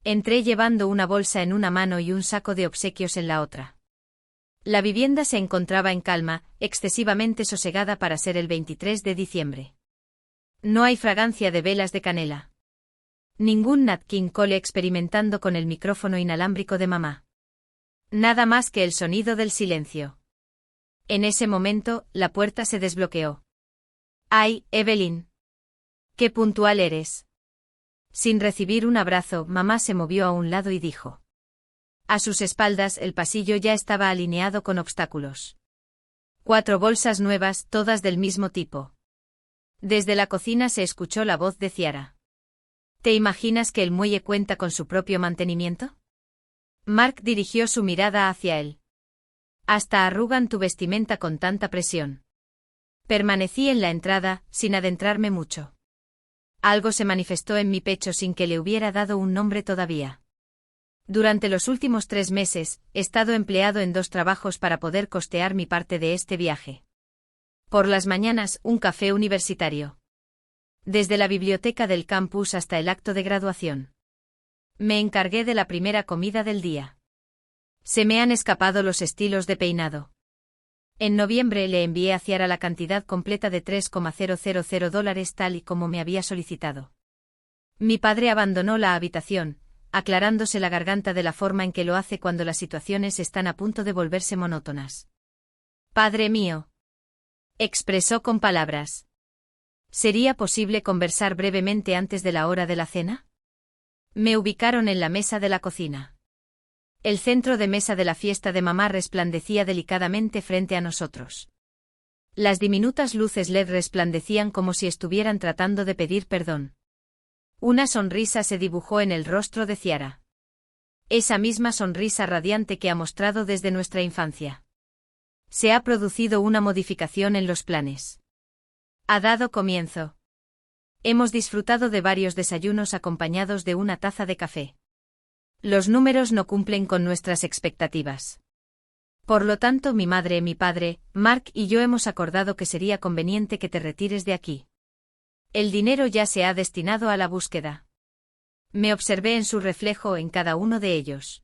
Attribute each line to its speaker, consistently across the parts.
Speaker 1: Entré llevando una bolsa en una mano y un saco de obsequios en la otra. La vivienda se encontraba en calma, excesivamente sosegada para ser el 23 de diciembre. No hay fragancia de velas de canela. Ningún Nat King Cole experimentando con el micrófono inalámbrico de mamá. Nada más que el sonido del silencio. En ese momento, la puerta se desbloqueó. ¡Ay, Evelyn! ¡Qué puntual eres! Sin recibir un abrazo, mamá se movió a un lado y dijo. A sus espaldas el pasillo ya estaba alineado con obstáculos. 4 bolsas nuevas, todas del mismo tipo. Desde la cocina se escuchó la voz de Ciara. ¿Te imaginas que el muelle cuenta con su propio mantenimiento? Mark dirigió su mirada hacia él. Hasta arrugan tu vestimenta con tanta presión. Permanecí en la entrada, sin adentrarme mucho. Algo se manifestó en mi pecho sin que le hubiera dado un nombre todavía. Durante los últimos 3 meses, he estado empleado en 2 trabajos para poder costear mi parte de este viaje. Por las mañanas, un café universitario. Desde la biblioteca del campus hasta el acto de graduación. Me encargué de la primera comida del día. Se me han escapado los estilos de peinado. En noviembre le envié a Ciara la cantidad completa de $3,000 tal y como me había solicitado. Mi padre abandonó la habitación, aclarándose la garganta de la forma en que lo hace cuando las situaciones están a punto de volverse monótonas. Padre mío. Expresó con palabras. ¿Sería posible conversar brevemente antes de la hora de la cena? Me ubicaron en la mesa de la cocina. El centro de mesa de la fiesta de mamá resplandecía delicadamente frente a nosotros. Las diminutas luces LED resplandecían como si estuvieran tratando de pedir perdón. Una sonrisa se dibujó en el rostro de Ciara. Esa misma sonrisa radiante que ha mostrado desde nuestra infancia. Se ha producido una modificación en los planes. Ha dado comienzo. Hemos disfrutado de varios desayunos acompañados de una taza de café. Los números no cumplen con nuestras expectativas. Por lo tanto, mi madre, mi padre, Mark y yo hemos acordado que sería conveniente que te retires de aquí. El dinero ya se ha destinado a la búsqueda. Me observé en su reflejo en cada uno de ellos.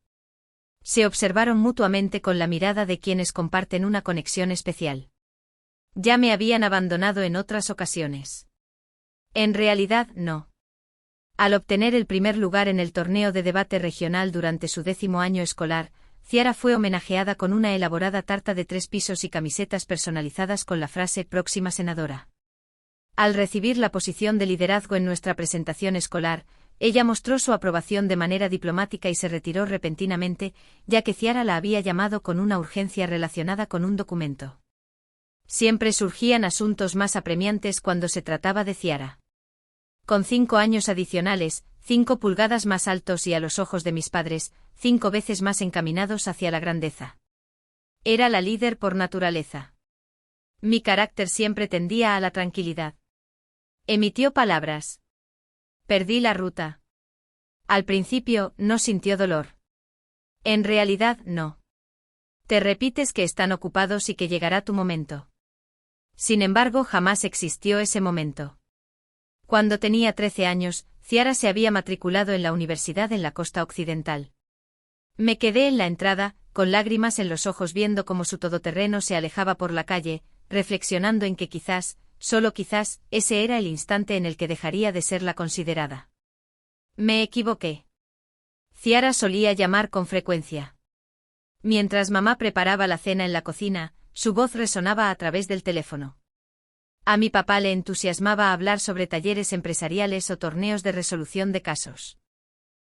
Speaker 1: Se observaron mutuamente con la mirada de quienes comparten una conexión especial. Ya me habían abandonado en otras ocasiones. En realidad, no. Al obtener el primer lugar en el torneo de debate regional durante su 10º año escolar, Ciara fue homenajeada con una elaborada tarta de 3 pisos y camisetas personalizadas con la frase «Próxima senadora». Al recibir la posición de liderazgo en nuestra presentación escolar, ella mostró su aprobación de manera diplomática y se retiró repentinamente, ya que Ciara la había llamado con una urgencia relacionada con un documento. Siempre surgían asuntos más apremiantes cuando se trataba de Ciara. Con 5 años adicionales, 5 pulgadas más altos y a los ojos de mis padres, 5 veces más encaminados hacia la grandeza. Era la líder por naturaleza. Mi carácter siempre tendía a la tranquilidad. Emitió palabras. Perdí la ruta. Al principio, no sintió dolor. En realidad, no. Te repites que están ocupados y que llegará tu momento. Sin embargo, jamás existió ese momento. Cuando tenía 13 años, Ciara se había matriculado en la universidad en la costa occidental. Me quedé en la entrada, con lágrimas en los ojos viendo cómo su todoterreno se alejaba por la calle, reflexionando en que quizás, solo quizás, ese era el instante en el que dejaría de ser la considerada. Me equivoqué. Ciara solía llamar con frecuencia. Mientras mamá preparaba la cena en la cocina, su voz resonaba a través del teléfono. A mi papá le entusiasmaba hablar sobre talleres empresariales o torneos de resolución de casos.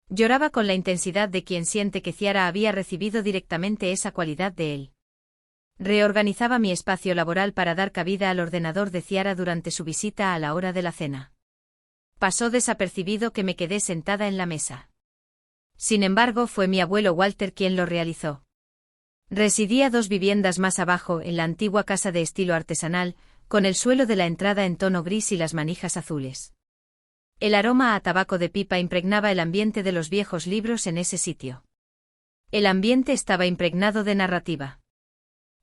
Speaker 1: Lloraba con la intensidad de quien siente que Ciara había recibido directamente esa cualidad de él. Reorganizaba mi espacio laboral para dar cabida al ordenador de Ciara durante su visita a la hora de la cena. Pasó desapercibido que me quedé sentada en la mesa. Sin embargo, fue mi abuelo Walter quien lo realizó. Residía 2 viviendas más abajo en la antigua casa de estilo artesanal, con el suelo de la entrada en tono gris y las manijas azules. El aroma a tabaco de pipa impregnaba el ambiente de los viejos libros en ese sitio. El ambiente estaba impregnado de narrativa.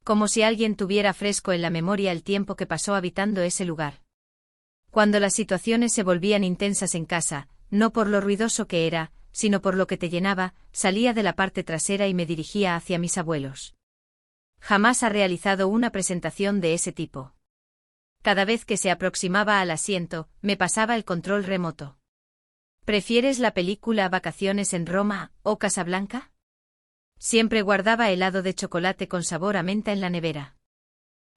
Speaker 1: Como si alguien tuviera fresco en la memoria el tiempo que pasó habitando ese lugar. Cuando las situaciones se volvían intensas en casa, no por lo ruidoso que era, sino por lo que te llenaba, salía de la parte trasera y me dirigía hacia mis abuelos. Jamás ha realizado una presentación de ese tipo. Cada vez que se aproximaba al asiento, me pasaba el control remoto. ¿Prefieres la película Vacaciones en Roma o Casablanca? Siempre guardaba helado de chocolate con sabor a menta en la nevera.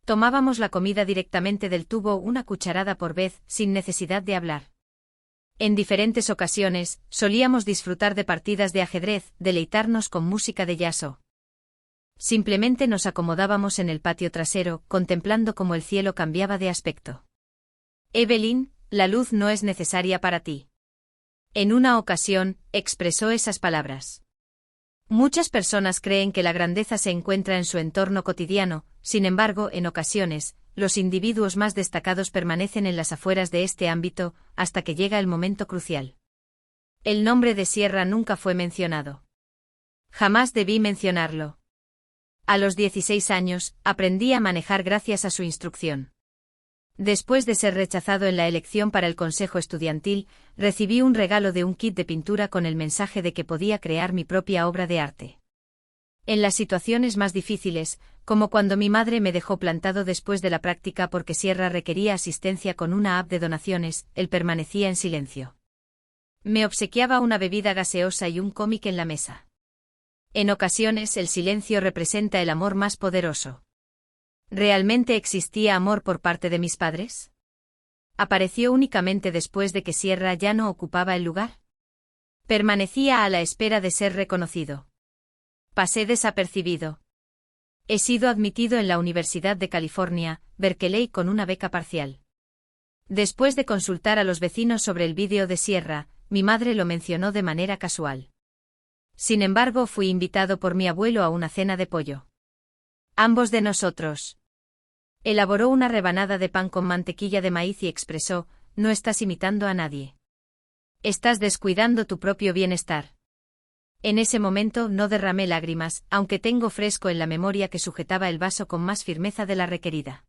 Speaker 1: Tomábamos la comida directamente del tubo, una cucharada por vez, sin necesidad de hablar. En diferentes ocasiones, solíamos disfrutar de partidas de ajedrez, deleitarnos con música de jazz. Simplemente nos acomodábamos en el patio trasero, contemplando cómo el cielo cambiaba de aspecto. Evelyn, la luz no es necesaria para ti. En una ocasión, expresó esas palabras. Muchas personas creen que la grandeza se encuentra en su entorno cotidiano, sin embargo, en ocasiones, los individuos más destacados permanecen en las afueras de este ámbito, hasta que llega el momento crucial. El nombre de Sierra nunca fue mencionado. Jamás debí mencionarlo. A los 16 años, aprendí a manejar gracias a su instrucción. Después de ser rechazado en la elección para el consejo estudiantil, recibí un regalo de un kit de pintura con el mensaje de que podía crear mi propia obra de arte. En las situaciones más difíciles, como cuando mi madre me dejó plantado después de la práctica porque Sierra requería asistencia con una app de donaciones, él permanecía en silencio. Me obsequiaba una bebida gaseosa y un cómic en la mesa. En ocasiones el silencio representa el amor más poderoso. ¿Realmente existía amor por parte de mis padres? ¿Apareció únicamente después de que Sierra ya no ocupaba el lugar? Permanecía a la espera de ser reconocido. Pasé desapercibido. He sido admitido en la Universidad de California, Berkeley con una beca parcial. Después de consultar a los vecinos sobre el vídeo de Sierra, mi madre lo mencionó de manera casual. Sin embargo, fui invitado por mi abuelo a una cena de pollo. Ambos de nosotros. Elaboró una rebanada de pan con mantequilla de maíz y expresó: no estás imitando a nadie. Estás descuidando tu propio bienestar. En ese momento no derramé lágrimas, aunque tengo fresco en la memoria que sujetaba el vaso con más firmeza de la requerida.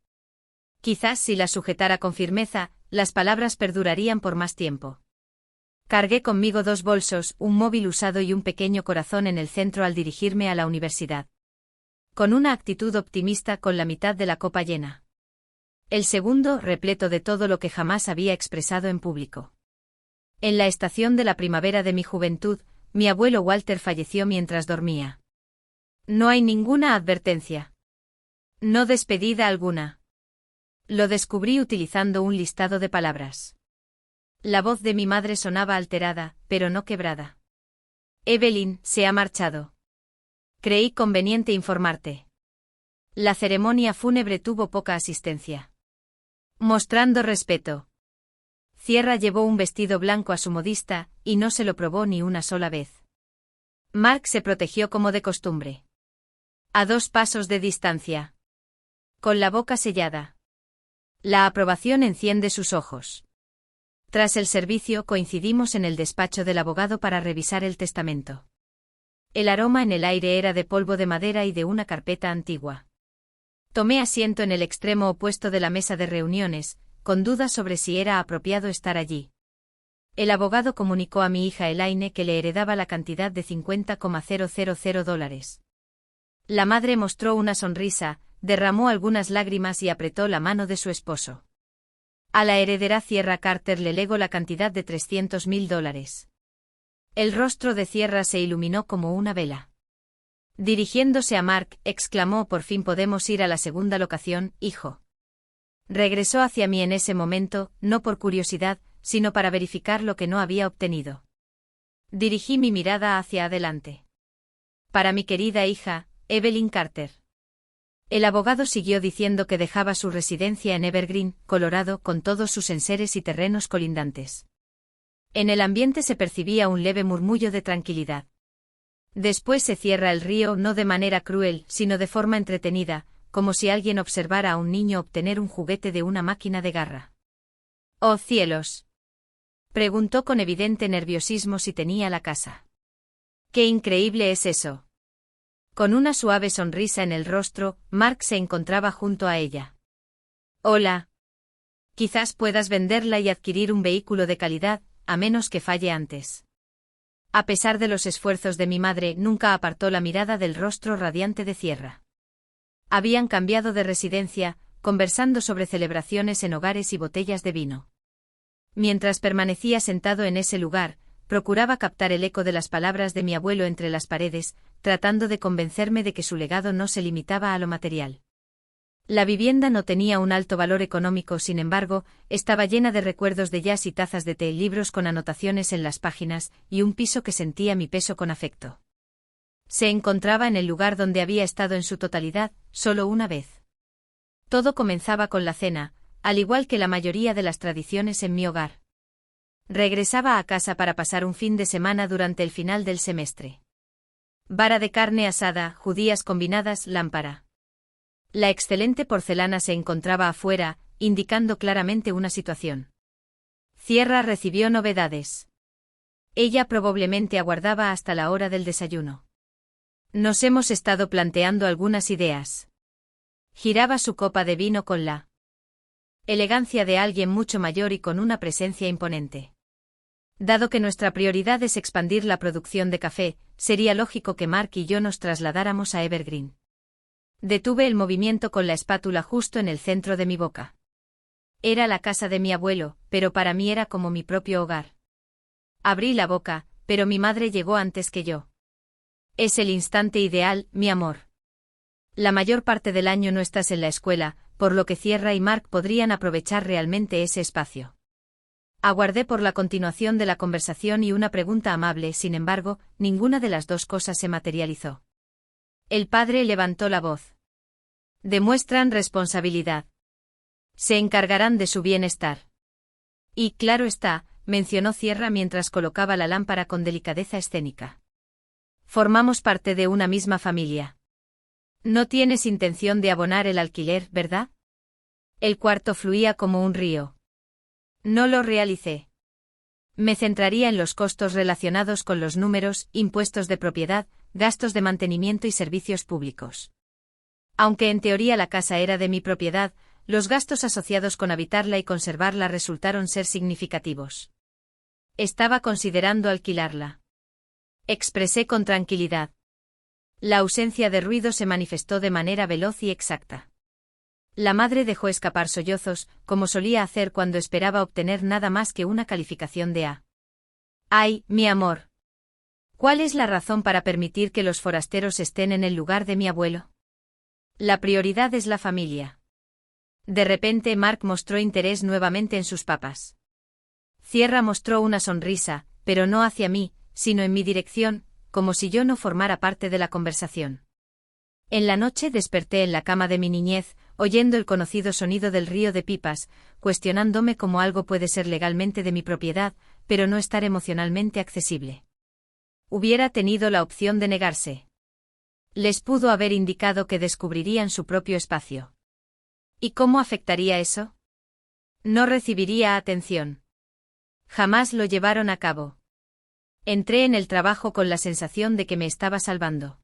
Speaker 1: Quizás si la sujetara con firmeza, las palabras perdurarían por más tiempo. Cargué conmigo 2 bolsos, un móvil usado y un pequeño corazón en el centro al dirigirme a la universidad. Con una actitud optimista, con la mitad de la copa llena. El segundo, repleto de todo lo que jamás había expresado en público. En la estación de la primavera de mi juventud, mi abuelo Walter falleció mientras dormía. No hay ninguna advertencia. No despedida alguna. Lo descubrí utilizando un listado de palabras. La voz de mi madre sonaba alterada, pero no quebrada. Evelyn, se ha marchado. Creí conveniente informarte. La ceremonia fúnebre tuvo poca asistencia. Mostrando respeto. Sierra llevó un vestido blanco a su modista, y no se lo probó ni una sola vez. Mark se protegió como de costumbre. A 2 pasos de distancia. Con la boca sellada. La aprobación enciende sus ojos. Tras el servicio coincidimos en el despacho del abogado para revisar el testamento. El aroma en el aire era de polvo de madera y de una carpeta antigua. Tomé asiento en el extremo opuesto de la mesa de reuniones, con dudas sobre si era apropiado estar allí. El abogado comunicó a mi hija Elaine que le heredaba la cantidad de $50,000. La madre mostró una sonrisa, derramó algunas lágrimas y apretó la mano de su esposo. A la heredera Sierra Carter le legó la cantidad de $300,000. El rostro de Sierra se iluminó como una vela. Dirigiéndose a Mark, exclamó: por fin podemos ir a la segunda locación, hijo. Regresó hacia mí en ese momento, no por curiosidad, sino para verificar lo que no había obtenido. Dirigí mi mirada hacia adelante. Para mi querida hija, Evelyn Carter. El abogado siguió diciendo que dejaba su residencia en Evergreen, Colorado, con todos sus enseres y terrenos colindantes. En el ambiente se percibía un leve murmullo de tranquilidad. Después se cierra el río, no de manera cruel, sino de forma entretenida, como si alguien observara a un niño obtener un juguete de una máquina de garra. ¡Oh cielos! Preguntó con evidente nerviosismo si tenía la casa. ¡Qué increíble es eso! Con una suave sonrisa en el rostro, Mark se encontraba junto a ella. Hola. Quizás puedas venderla y adquirir un vehículo de calidad, a menos que falle antes. A pesar de los esfuerzos de mi madre, nunca apartó la mirada del rostro radiante de Sierra. Habían cambiado de residencia, conversando sobre celebraciones en hogares y botellas de vino. Mientras permanecía sentado en ese lugar, procuraba captar el eco de las palabras de mi abuelo entre las paredes, tratando de convencerme de que su legado no se limitaba a lo material. La vivienda no tenía un alto valor económico, sin embargo, estaba llena de recuerdos de jazz y tazas de té, libros con anotaciones en las páginas, y un piso que sentía mi peso con afecto. Se encontraba en el lugar donde había estado en su totalidad, solo una vez. Todo comenzaba con la cena, al igual que la mayoría de las tradiciones en mi hogar. Regresaba a casa para pasar un fin de semana durante el final del semestre. Vara de carne asada, judías combinadas, lámpara. La excelente porcelana se encontraba afuera, indicando claramente una situación. Sierra recibió novedades. Ella probablemente aguardaba hasta la hora del desayuno. Nos hemos estado planteando algunas ideas. Giraba su copa de vino con la elegancia de alguien mucho mayor y con una presencia imponente. Dado que nuestra prioridad es expandir la producción de café, sería lógico que Mark y yo nos trasladáramos a Evergreen. Detuve el movimiento con la espátula justo en el centro de mi boca. Era la casa de mi abuelo, pero para mí era como mi propio hogar. Abrí la boca, pero mi madre llegó antes que yo. Es el instante ideal, mi amor. La mayor parte del año no estás en la escuela, por lo que Sierra y Mark podrían aprovechar realmente ese espacio. Aguardé por la continuación de la conversación y una pregunta amable, sin embargo, ninguna de las dos cosas se materializó. El padre levantó la voz. Demuestran responsabilidad. Se encargarán de su bienestar. Y claro está, mencionó Sierra mientras colocaba la lámpara con delicadeza escénica. Formamos parte de una misma familia. No tienes intención de abonar el alquiler, ¿verdad? El cuarto fluía como un río. No lo realicé. Me centraría en los costos relacionados con los números, impuestos de propiedad, gastos de mantenimiento y servicios públicos. Aunque en teoría la casa era de mi propiedad, los gastos asociados con habitarla y conservarla resultaron ser significativos. Estaba considerando alquilarla. Expresé con tranquilidad. La ausencia de ruido se manifestó de manera veloz y exacta. La madre dejó escapar sollozos, como solía hacer cuando esperaba obtener nada más que una calificación de A. ¡Ay, mi amor! ¿Cuál es la razón para permitir que los forasteros estén en el lugar de mi abuelo? La prioridad es la familia. De repente Mark mostró interés nuevamente en sus papas. Sierra mostró una sonrisa, pero no hacia mí, sino en mi dirección, como si yo no formara parte de la conversación. En la noche desperté en la cama de mi niñez, oyendo el conocido sonido del río de pipas, cuestionándome cómo algo puede ser legalmente de mi propiedad, pero no estar emocionalmente accesible. Hubiera tenido la opción de negarse. Les pudo haber indicado que descubrirían su propio espacio. ¿Y cómo afectaría eso? No recibiría atención. Jamás lo llevaron a cabo. Entré en el trabajo con la sensación de que me estaba salvando.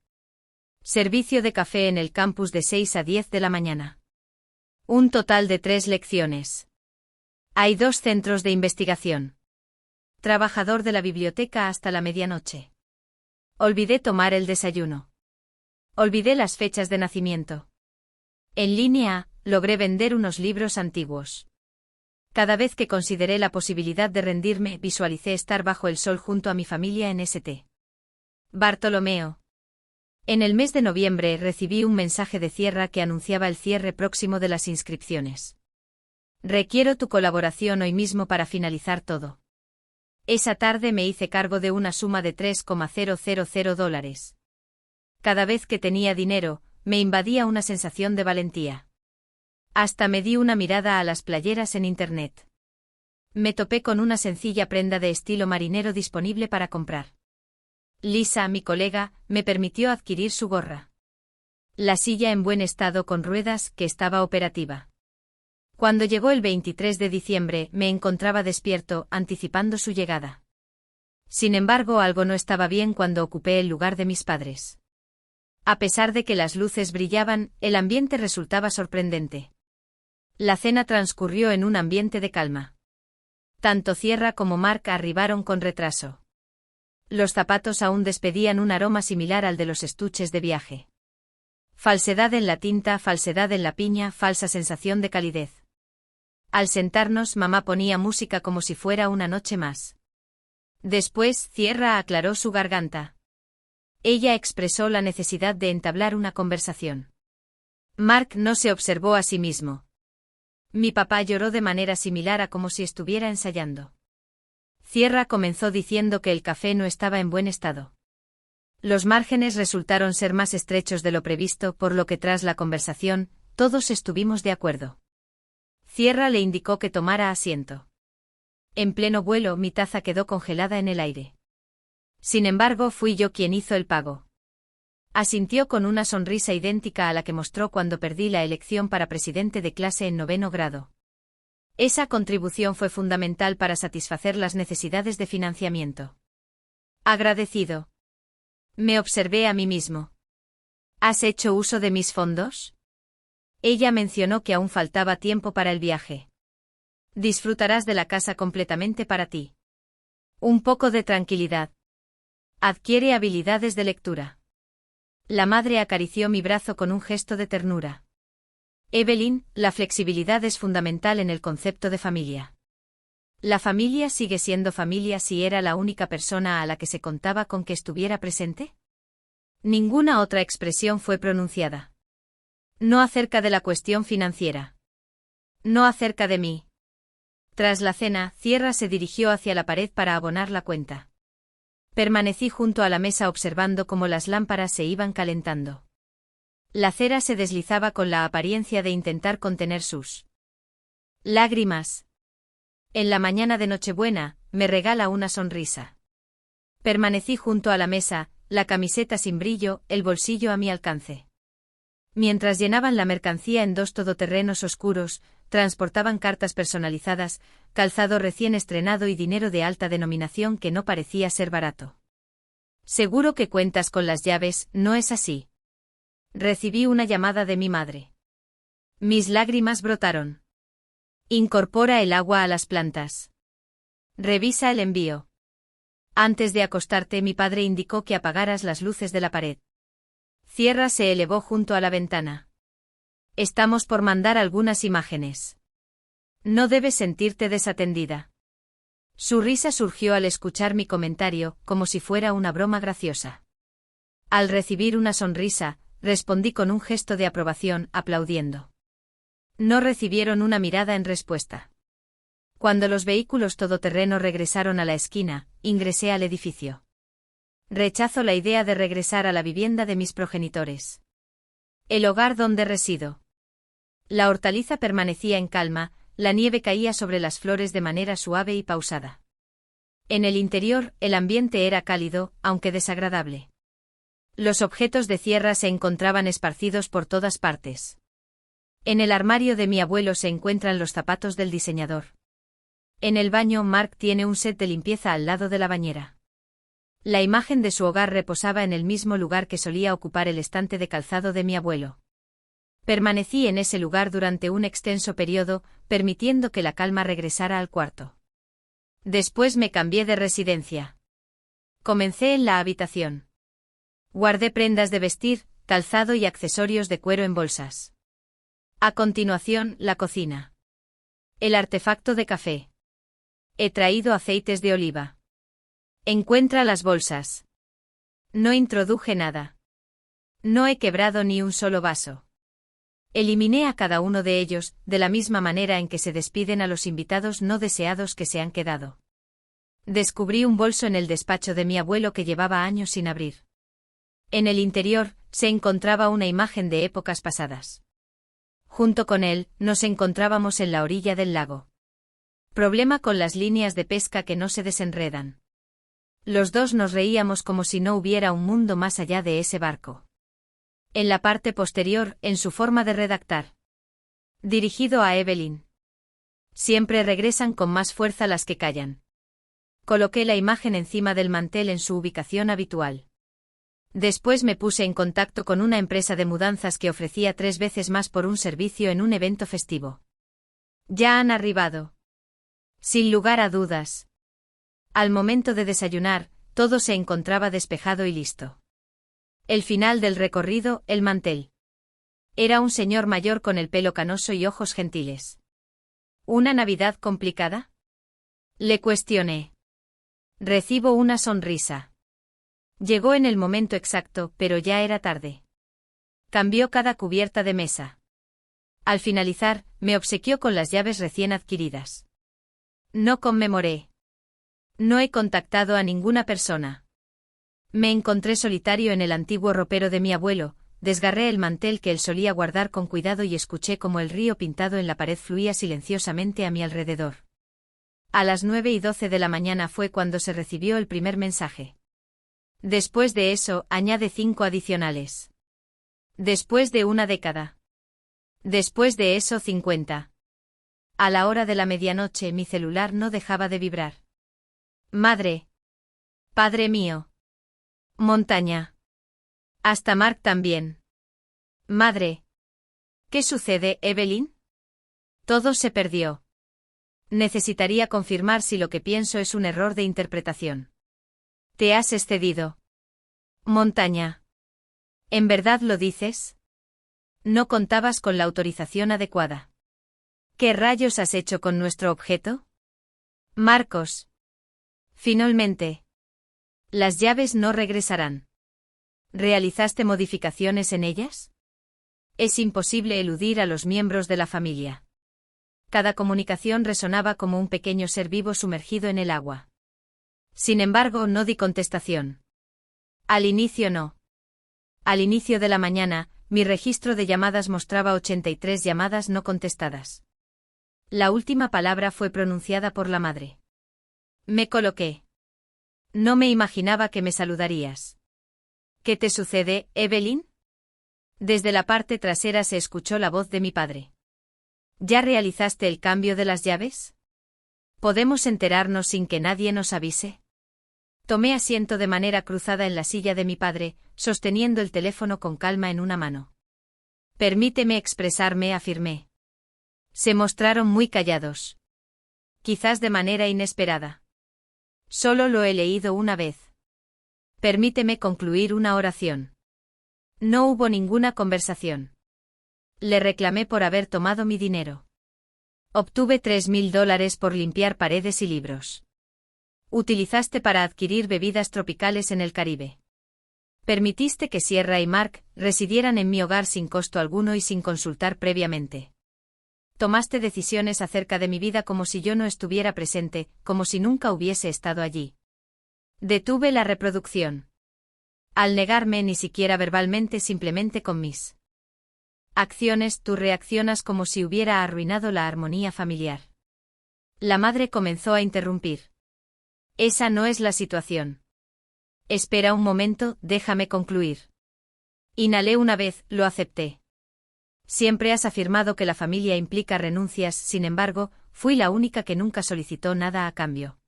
Speaker 1: Servicio de café en el campus de 6 a 10 de la mañana. Un total de 3 lecciones. Hay 2 centros de investigación. Trabajador de la biblioteca hasta la medianoche. Olvidé tomar el desayuno. Olvidé las fechas de nacimiento. En línea, logré vender unos libros antiguos. Cada vez que consideré la posibilidad de rendirme, visualicé estar bajo el sol junto a mi familia en St. Bartolomeo. En el mes de noviembre recibí un mensaje de Sierra que anunciaba el cierre próximo de las inscripciones. Requiero tu colaboración hoy mismo para finalizar todo. Esa tarde me hice cargo de una suma de $3,000. Cada vez que tenía dinero, me invadía una sensación de valentía. Hasta me di una mirada a las playeras en internet. Me topé con una sencilla prenda de estilo marinero disponible para comprar. Lisa, mi colega, me permitió adquirir su gorra. La silla en buen estado con ruedas, que estaba operativa. Cuando llegó el 23 de diciembre, me encontraba despierto, anticipando su llegada. Sin embargo, algo no estaba bien cuando ocupé el lugar de mis padres. A pesar de que las luces brillaban, el ambiente resultaba sorprendente. La cena transcurrió en un ambiente de calma. Tanto Sierra como Mark arribaron con retraso. Los zapatos aún despedían un aroma similar al de los estuches de viaje. Falsedad en la tinta, falsedad en la piña, falsa sensación de calidez. Al sentarnos, mamá ponía música como si fuera una noche más. Después, Sierra aclaró su garganta. Ella expresó la necesidad de entablar una conversación. Mark no se observó a sí mismo. Mi papá lloró de manera similar a como si estuviera ensayando. Sierra comenzó diciendo que el café no estaba en buen estado. Los márgenes resultaron ser más estrechos de lo previsto, por lo que tras la conversación, todos estuvimos de acuerdo. Sierra le indicó que tomara asiento. En pleno vuelo, mi taza quedó congelada en el aire. Sin embargo, fui yo quien hizo el pago. Asintió con una sonrisa idéntica a la que mostró cuando perdí la elección para presidente de clase en 9º grado. Esa contribución fue fundamental para satisfacer las necesidades de financiamiento. Agradecido. Me observé a mí mismo. ¿Has hecho uso de mis fondos? Ella mencionó que aún faltaba tiempo para el viaje. Disfrutarás de la casa completamente para ti. Un poco de tranquilidad. Adquiere habilidades de lectura. La madre acarició mi brazo con un gesto de ternura. Evelyn, la flexibilidad es fundamental en el concepto de familia. ¿La familia sigue siendo familia si era la única persona a la que se contaba con que estuviera presente? Ninguna otra expresión fue pronunciada. No acerca de la cuestión financiera. No acerca de mí. Tras la cena, Sierra se dirigió hacia la pared para abonar la cuenta. Permanecí junto a la mesa observando cómo las lámparas se iban calentando. La cera se deslizaba con la apariencia de intentar contener sus lágrimas. En la mañana de Nochebuena, me regala una sonrisa. Permanecí junto a la mesa, la camiseta sin brillo, el bolsillo a mi alcance. Mientras llenaban la mercancía en 2 todoterrenos oscuros, transportaban cartas personalizadas, calzado recién estrenado y dinero de alta denominación que no parecía ser barato. Seguro que cuentas con las llaves, ¿no es así? Recibí una llamada de mi madre. Mis lágrimas brotaron. Incorpora el agua a las plantas. Revisa el envío. Antes de acostarte, mi padre indicó que apagaras las luces de la pared. Sierra se elevó junto a la ventana. Estamos por mandar algunas imágenes. No debes sentirte desatendida. Su risa surgió al escuchar mi comentario, como si fuera una broma graciosa. Al recibir una sonrisa, respondí con un gesto de aprobación, aplaudiendo. No recibieron una mirada en respuesta. Cuando los vehículos todoterreno regresaron a la esquina, ingresé al edificio. Rechazo la idea de regresar a la vivienda de mis progenitores. El hogar donde resido. La hortaliza permanecía en calma, la nieve caía sobre las flores de manera suave y pausada. En el interior, el ambiente era cálido, aunque desagradable. Los objetos de Sierra se encontraban esparcidos por todas partes. En el armario de mi abuelo se encuentran los zapatos del diseñador. En el baño, Mark tiene un set de limpieza al lado de la bañera. La imagen de su hogar reposaba en el mismo lugar que solía ocupar el estante de calzado de mi abuelo. Permanecí en ese lugar durante un extenso periodo, permitiendo que la calma regresara al cuarto. Después me cambié de residencia. Comencé en la habitación. Guardé prendas de vestir, calzado y accesorios de cuero en bolsas. A continuación, la cocina. El artefacto de café. He traído aceites de oliva. Encuentra las bolsas. No introduje nada. No he quebrado ni un solo vaso. Eliminé a cada uno de ellos, de la misma manera en que se despiden a los invitados no deseados que se han quedado. Descubrí un bolso en el despacho de mi abuelo que llevaba años sin abrir. En el interior, se encontraba una imagen de épocas pasadas. Junto con él, nos encontrábamos en la orilla del lago. Problema con las líneas de pesca que no se desenredan. Los dos nos reíamos como si no hubiera un mundo más allá de ese barco. En la parte posterior, en su forma de redactar. Dirigido a Evelyn. Siempre regresan con más fuerza las que callan. Coloqué la imagen encima del mantel en su ubicación habitual. Después me puse en contacto con una empresa de mudanzas que ofrecía 3 veces más por un servicio en un evento festivo. Ya han arribado. Sin lugar a dudas. Al momento de desayunar, Todo se encontraba despejado y listo. El final del recorrido, el mantel. Era un señor mayor con el pelo canoso y ojos gentiles. ¿Una Navidad complicada? Le cuestioné. Recibo una sonrisa. Llegó en el momento exacto, pero ya era tarde. Cambió cada cubierta de mesa. Al finalizar, me obsequió con las llaves recién adquiridas. No conmemoré. No he contactado a ninguna persona. Me encontré solitario en el antiguo ropero de mi abuelo, desgarré el mantel que él solía guardar con cuidado y escuché cómo el río pintado en la pared fluía silenciosamente a mi alrededor. A las 9:12 de la mañana fue cuando se recibió el primer mensaje. Después de eso, añade 5 adicionales. Después de una década. Después de eso 50. A la hora de la medianoche mi celular no dejaba de vibrar. Madre. Padre mío. Montaña. Hasta Mark también. Madre. ¿Qué sucede, Evelyn? Todo se perdió. Necesitaría confirmar si lo que pienso es un error de interpretación. ¿Te has excedido? Montaña. ¿En verdad lo dices? No contabas con la autorización adecuada. ¿Qué rayos has hecho con nuestro objeto? Marcos. Finalmente. Las llaves no regresarán. ¿Realizaste modificaciones en ellas? Es imposible eludir a los miembros de la familia. Cada comunicación resonaba como un pequeño ser vivo sumergido en el agua. Sin embargo, no di contestación. Al inicio no. Al inicio de la mañana, mi registro de llamadas mostraba 83 llamadas no contestadas. La última palabra fue pronunciada por la madre. Me coloqué. No me imaginaba que me saludarías. ¿Qué te sucede, Evelyn? Desde la parte trasera se escuchó la voz de mi padre. ¿Ya realizaste el cambio de las llaves? ¿Podemos enterarnos sin que nadie nos avise? Tomé asiento de manera cruzada en la silla de mi padre, sosteniendo el teléfono con calma en una mano. Permíteme expresarme, afirmé. Se mostraron muy callados. Quizás de manera inesperada. Solo lo he leído una vez. Permíteme concluir una oración. No hubo ninguna conversación. Le reclamé por haber tomado mi dinero. Obtuve $3,000 por limpiar paredes y libros. Utilizaste para adquirir bebidas tropicales en el Caribe. Permitiste que Sierra y Mark residieran en mi hogar sin costo alguno y sin consultar previamente. Tomaste decisiones acerca de mi vida como si yo no estuviera presente, como si nunca hubiese estado allí. Detuve la reproducción. Al negarme ni siquiera verbalmente, simplemente con mis acciones, tú reaccionas como si hubiera arruinado la armonía familiar. La madre comenzó a interrumpir. Esa no es la situación. Espera un momento, déjame concluir. Inhalé una vez, lo acepté. Siempre has afirmado que la familia implica renuncias, sin embargo, fui la única que nunca solicitó nada a cambio.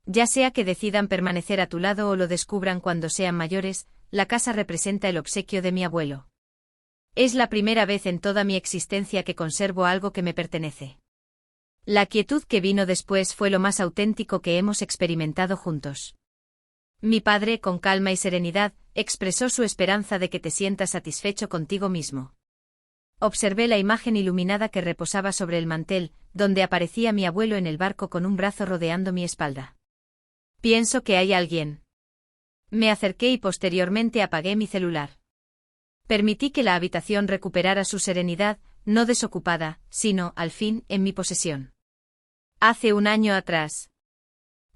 Speaker 1: Ya sea que decidan permanecer a tu lado o lo descubran cuando sean mayores, la casa representa el obsequio de mi abuelo. Es la primera vez en toda mi existencia que conservo algo que me pertenece. La quietud que vino después fue lo más auténtico que hemos experimentado juntos. Mi padre, con calma y serenidad, expresó su esperanza de que te sientas satisfecho contigo mismo. Observé la imagen iluminada que reposaba sobre el mantel, donde aparecía mi abuelo en el barco con un brazo rodeando mi espalda. Pienso que hay alguien. Me acerqué y posteriormente apagué mi celular. Permití que la habitación recuperara su serenidad, no desocupada, sino, al fin, en mi posesión. Hace un año atrás.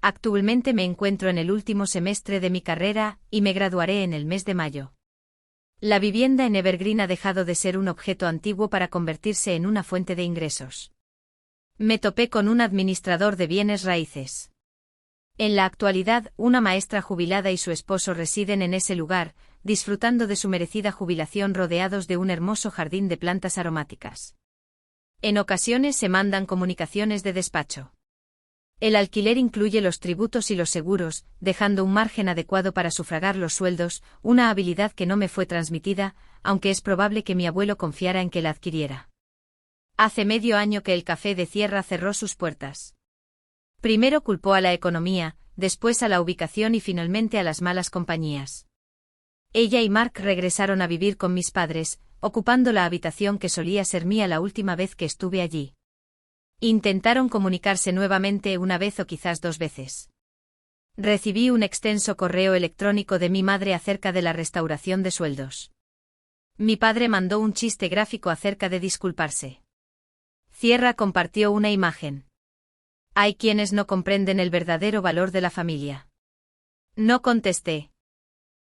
Speaker 1: Actualmente me encuentro en el último semestre de mi carrera, y me graduaré en el mes de mayo. La vivienda en Evergreen ha dejado de ser un objeto antiguo para convertirse en una fuente de ingresos. Me topé con un administrador de bienes raíces. En la actualidad, una maestra jubilada y su esposo residen en ese lugar, disfrutando de su merecida jubilación rodeados de un hermoso jardín de plantas aromáticas. En ocasiones se mandan comunicaciones de despacho. El alquiler incluye los tributos y los seguros, dejando un margen adecuado para sufragar los sueldos, una habilidad que no me fue transmitida, aunque es probable que mi abuelo confiara en que la adquiriera. Hace medio año que el café de Sierra cerró sus puertas. Primero culpó a la economía, después a la ubicación y finalmente a las malas compañías. Ella y Mark regresaron a vivir con mis padres, ocupando la habitación que solía ser mía la última vez que estuve allí. Intentaron comunicarse nuevamente una vez o quizás 2 veces. Recibí un extenso correo electrónico de mi madre acerca de la restauración de sueldos. Mi padre mandó un chiste gráfico acerca de disculparse. Sierra compartió una imagen. Hay quienes no comprenden el verdadero valor de la familia. No contesté.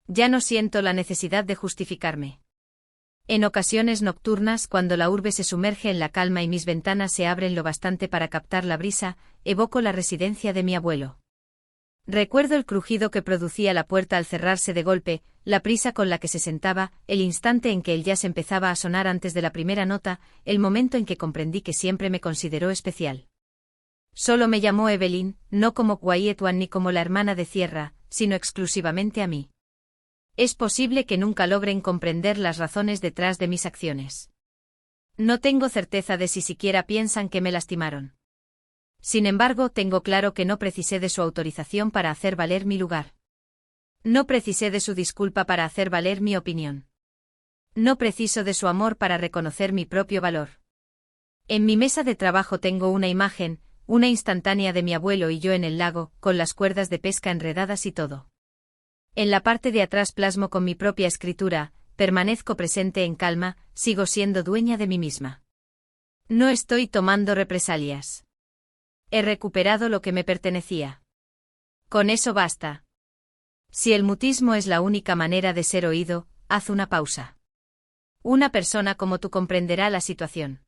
Speaker 1: Ya no siento la necesidad de justificarme. En ocasiones nocturnas, cuando la urbe se sumerge en la calma y mis ventanas se abren lo bastante para captar la brisa, evoco la residencia de mi abuelo. Recuerdo el crujido que producía la puerta al cerrarse de golpe, la prisa con la que se sentaba, el instante en que el jazz empezaba a sonar antes de la primera nota, el momento en que comprendí que siempre me consideró especial. Solo me llamó Evelyn, no como Quiet One ni como la hermana de Sierra, sino exclusivamente a mí. Es posible que nunca logren comprender las razones detrás de mis acciones. No tengo certeza de si siquiera piensan que me lastimaron. Sin embargo, tengo claro que no precisé de su autorización para hacer valer mi lugar. No precisé de su disculpa para hacer valer mi opinión. No preciso de su amor para reconocer mi propio valor. En mi mesa de trabajo tengo una imagen, una instantánea de mi abuelo y yo en el lago, con las cuerdas de pesca enredadas y todo. En la parte de atrás plasmo con mi propia escritura, permanezco presente en calma, sigo siendo dueña de mí misma. No estoy tomando represalias. He recuperado lo que me pertenecía. Con eso basta. Si el mutismo es la única manera de ser oído, haz una pausa. Una persona como tú comprenderá la situación.